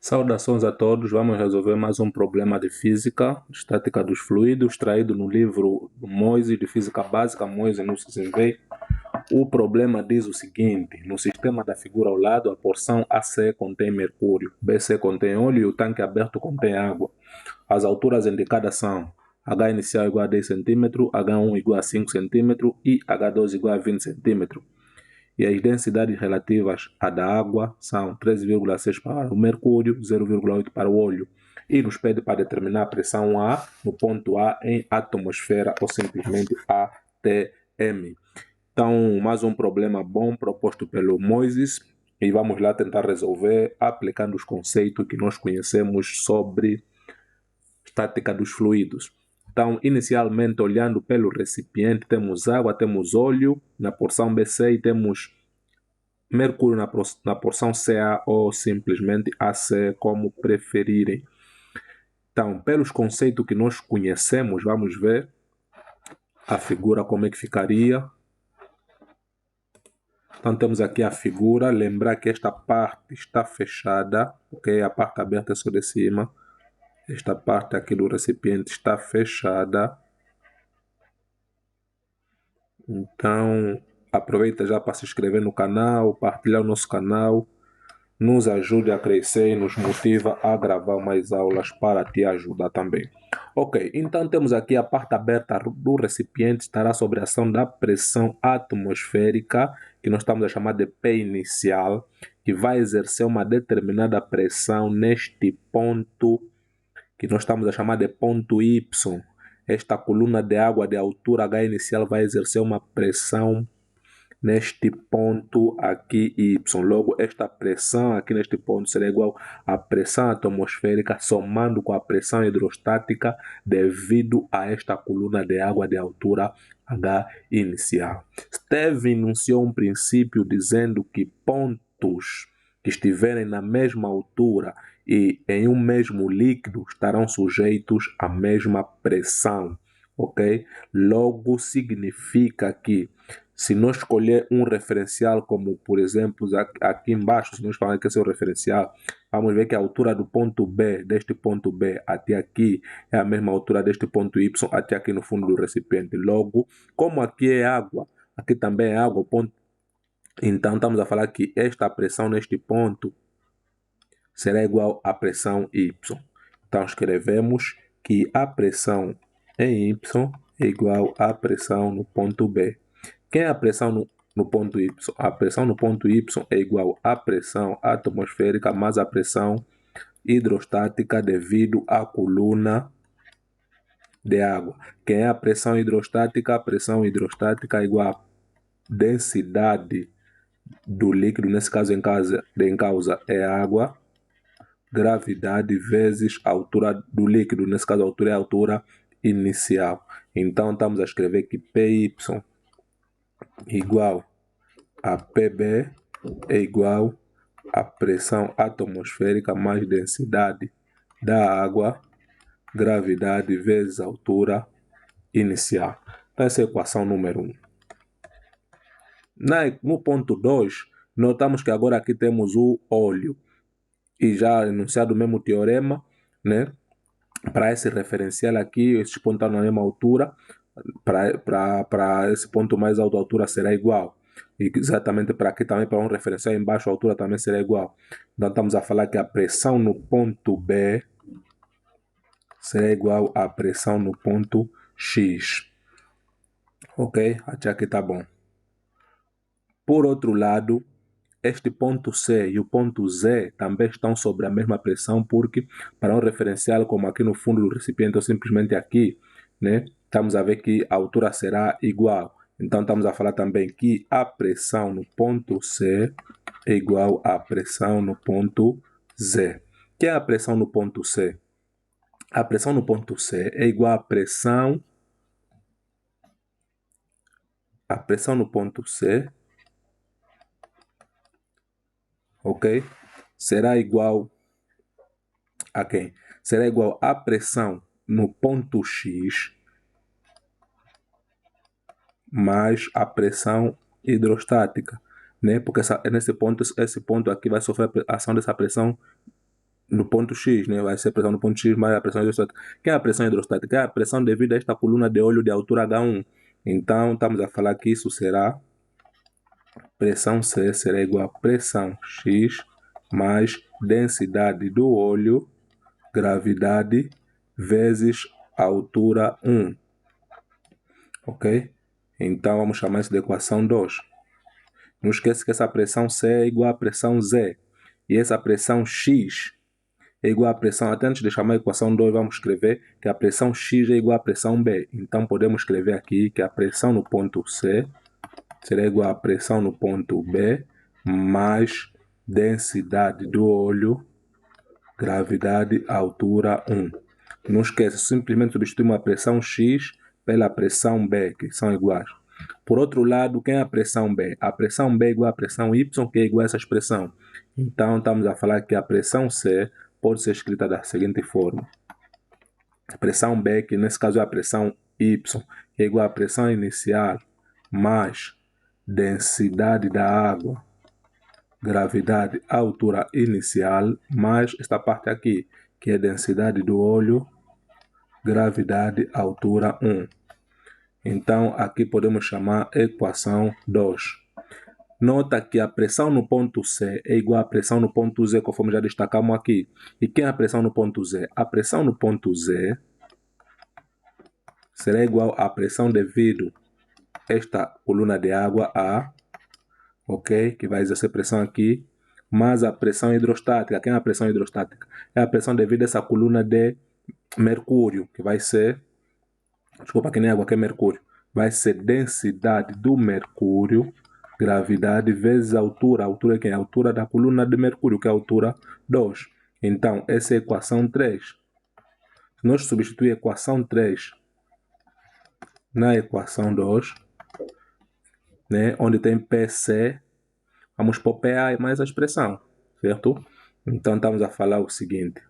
Saudações a todos, vamos resolver mais um problema de física, estática dos fluidos, extraído no livro do Moise de Física Básica, Moise no CCV. O problema diz o seguinte: no sistema da figura ao lado, a porção AC contém mercúrio, BC contém óleo e o tanque aberto contém água. As alturas indicadas são H inicial igual a 10 cm, H1 igual a 5 cm e H2 igual a 20 cm. E as densidades relativas à da água são 13,6 para o mercúrio, 0,8 para o óleo. E nos pede para determinar a pressão A no ponto A em atmosfera ou simplesmente ATM. Então, mais um problema bom proposto pelo Moises e vamos lá tentar resolver aplicando os conceitos que nós conhecemos sobre estática dos fluidos. Então, inicialmente, olhando pelo recipiente, temos água, temos óleo na porção BC e temos mercúrio na porção CA ou simplesmente AC, como preferirem. Então, pelos conceitos que nós conhecemos, vamos ver a figura como é que ficaria. Então, temos aqui a figura. Lembrar que esta parte está fechada, ok? A parte aberta é só de cima. Esta parte aqui do recipiente está fechada. Então, aproveita já para se inscrever no canal, partilhar o nosso canal. Nos ajude a crescer e nos motiva a gravar mais aulas para te ajudar também. Ok, então temos aqui a parte aberta do recipiente, estará sob a ação da pressão atmosférica, que nós estamos a chamar de P inicial, que vai exercer uma determinada pressão neste ponto, que nós estamos a chamar de ponto Y. Esta coluna de água de altura H inicial vai exercer uma pressão neste ponto aqui Y. Logo, esta pressão aqui neste ponto será igual à pressão atmosférica somando com a pressão hidrostática devido a esta coluna de água de altura H inicial. Steve enunciou um princípio dizendo que pontos que estiverem na mesma altura e em um mesmo líquido estarão sujeitos à mesma pressão, ok? Logo, significa que se nós escolher um referencial, como por exemplo aqui embaixo, se nós falarmos que esse é o referencial, vamos ver que a altura do ponto B, deste ponto B até aqui, é a mesma altura deste ponto Y até aqui no fundo do recipiente. Logo, como aqui é água, aqui também é água, então estamos a falar que esta pressão neste ponto será igual à pressão Y. Então escrevemos que a pressão em Y é igual à pressão no ponto B. Quem é a pressão no ponto Y? A pressão no ponto Y é igual à pressão atmosférica mais a pressão hidrostática devido à coluna de água. Quem é a pressão hidrostática? A pressão hidrostática é igual à densidade do líquido, nesse caso em causa é água, gravidade vezes a altura do líquido, nesse caso a altura é a altura inicial. Então estamos a escrever que PY igual a PB é igual à pressão atmosférica mais densidade da água, gravidade vezes a altura inicial. Então essa é a equação número 1. No ponto 2, notamos que agora aqui temos o óleo. E já enunciado o mesmo teorema, né? Para esse referencial aqui, esses pontos estão na mesma altura. Para esse ponto mais alto, a altura será igual. E exatamente para aqui também, para um referencial embaixo, a altura também será igual. Então estamos a falar que a pressão no ponto B será igual à pressão no ponto X. Ok? Até aqui está bom. Por outro lado, este ponto C e o ponto Z também estão sobre a mesma pressão, porque para um referencial como aqui no fundo do recipiente ou simplesmente aqui, né, estamos a ver que a altura será igual. Então estamos a falar também que a pressão no ponto C é igual à pressão no ponto Z. O que é a pressão no ponto C? A pressão no ponto C é igual à pressão no ponto C, ok? Será igual a quem? Será igual à pressão no ponto X mais a pressão hidrostática, né? Porque nesse ponto, esse ponto aqui vai sofrer a ação dessa pressão no ponto X, né? Vai ser a pressão no ponto X mais a pressão hidrostática. Que é a pressão hidrostática? É a pressão devido a esta coluna de óleo de altura H1. Então, estamos a falar que isso será pressão C será igual a pressão X mais densidade do óleo, gravidade, vezes altura 1. Ok? Então, vamos chamar isso de equação 2. Não esqueça que essa pressão C é igual à pressão Z. E essa pressão X é igual à pressão, até antes de chamar a equação 2, vamos escrever que a pressão X é igual à pressão B. Então, podemos escrever aqui que a pressão no ponto C será igual à pressão no ponto B mais densidade do óleo, gravidade, altura 1. Não esqueça, simplesmente substituímos a pressão X pela pressão B, que são iguais. Por outro lado, quem é a pressão B? A pressão B é igual à pressão Y, que é igual a essa expressão. Então, estamos a falar que a pressão C pode ser escrita da seguinte forma. A pressão B, que nesse caso é a pressão Y, que é igual à pressão inicial mais densidade da água, gravidade, altura inicial, mais esta parte aqui, que é densidade do óleo, gravidade, altura 1. Então, aqui podemos chamar equação 2. Nota que a pressão no ponto C é igual à pressão no ponto Z, conforme já destacamos aqui. E quem é a pressão no ponto Z? A pressão no ponto Z será igual à pressão devido a esta coluna de água A, ok? Que vai exercer pressão aqui, mais a pressão hidrostática. Quem é a pressão hidrostática? É a pressão devido a essa coluna de mercúrio, que vai ser, desculpa, que nem água, que é mercúrio. Vai ser densidade do mercúrio, gravidade vezes altura. A altura é quem? A altura da coluna de mercúrio, que é a altura 2. Então, essa é a equação 3. Se nós substituir a equação 3 na equação 2, né, onde tem PC, vamos pôr PA e mais a expressão, certo? Então, estamos a falar o seguinte.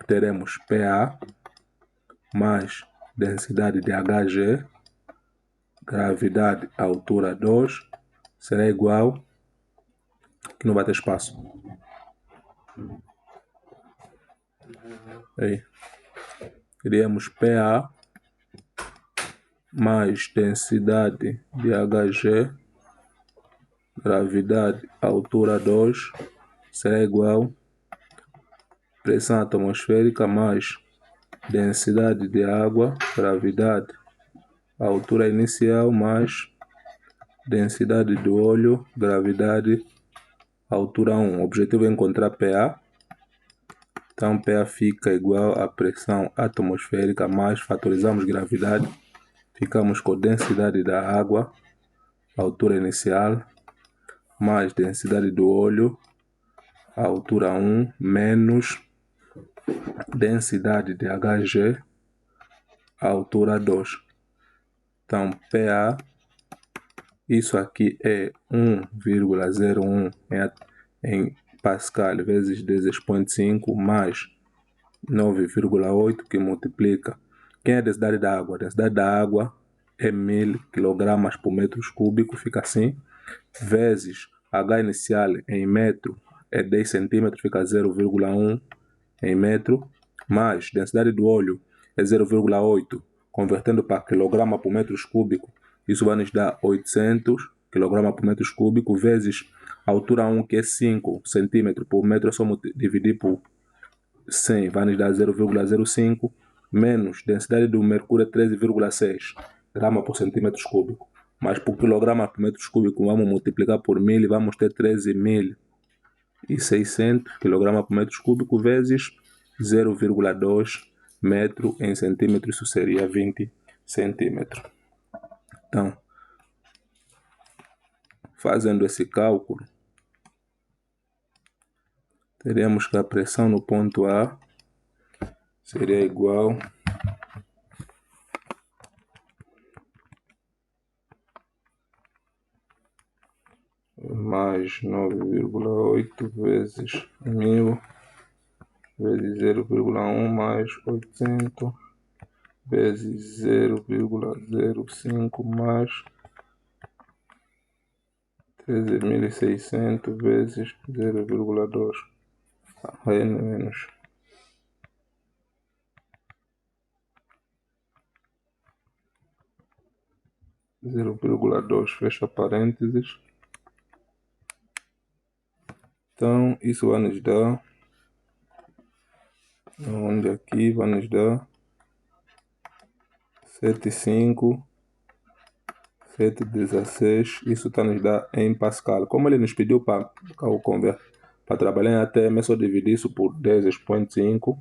Teremos PA mais densidade de Hg, gravidade, altura 2, será igual, que não vai ter espaço. Aí. Teríamos PA mais densidade de Hg, gravidade, altura 2, será igual pressão atmosférica mais densidade de água, gravidade, altura inicial mais densidade do óleo, gravidade, altura 1. O objetivo é encontrar PA. Então, PA fica igual à pressão atmosférica mais fatorizamos gravidade. Ficamos com densidade da água, altura inicial, mais densidade do óleo, altura 1, menos densidade de Hg, altura 2. Então, PA, isso aqui é 1,01 em Pascal vezes 10,5 mais 9,8, que multiplica. Quem é a densidade da água? A densidade da água é 1000 kg por metro cúbico, fica assim, vezes H inicial em metro é 10 centímetros, fica 0,1 em metro, mais densidade do óleo é 0,8, convertendo para quilograma por metro cúbico, isso vai nos dar 800 kg por metro cúbico, vezes altura 1, que é 5 centímetros por metro, é só dividir por 100, vai nos dar 0,05, menos densidade do mercúrio é 13,6 grama por centímetro cúbico. Mas por quilograma por metro cúbico vamos multiplicar por 1000 e vamos ter 13.600 kg por metro cúbico vezes 0,2 metro em centímetro, isso seria 20 centímetros. Então, fazendo esse cálculo, teremos que a pressão no ponto A seria igual mais 9,8 vezes 1000 vezes 0,1 mais 800 vezes 0,05 mais 13.600 vezes 0,2. a n menos 0,2, fecha parênteses. Então, isso vai nos dar, onde aqui vai nos dar 7,5, 7,16, isso está nos dar em Pascal. Como ele nos pediu para trabalhar em ATM, é só dividir isso por 10,5.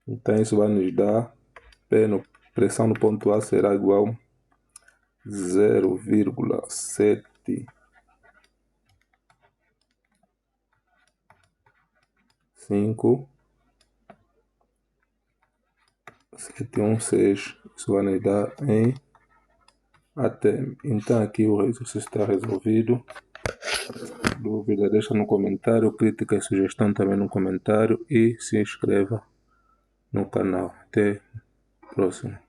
Então isso vai nos dar, pressão no ponto A será igual a 0,75716. Isso vai nos dar em ATM. Então aqui o exercício está resolvido. Dúvida, deixa no comentário, crítica e sugestão também no comentário e se inscreva no canal. Até a próxima.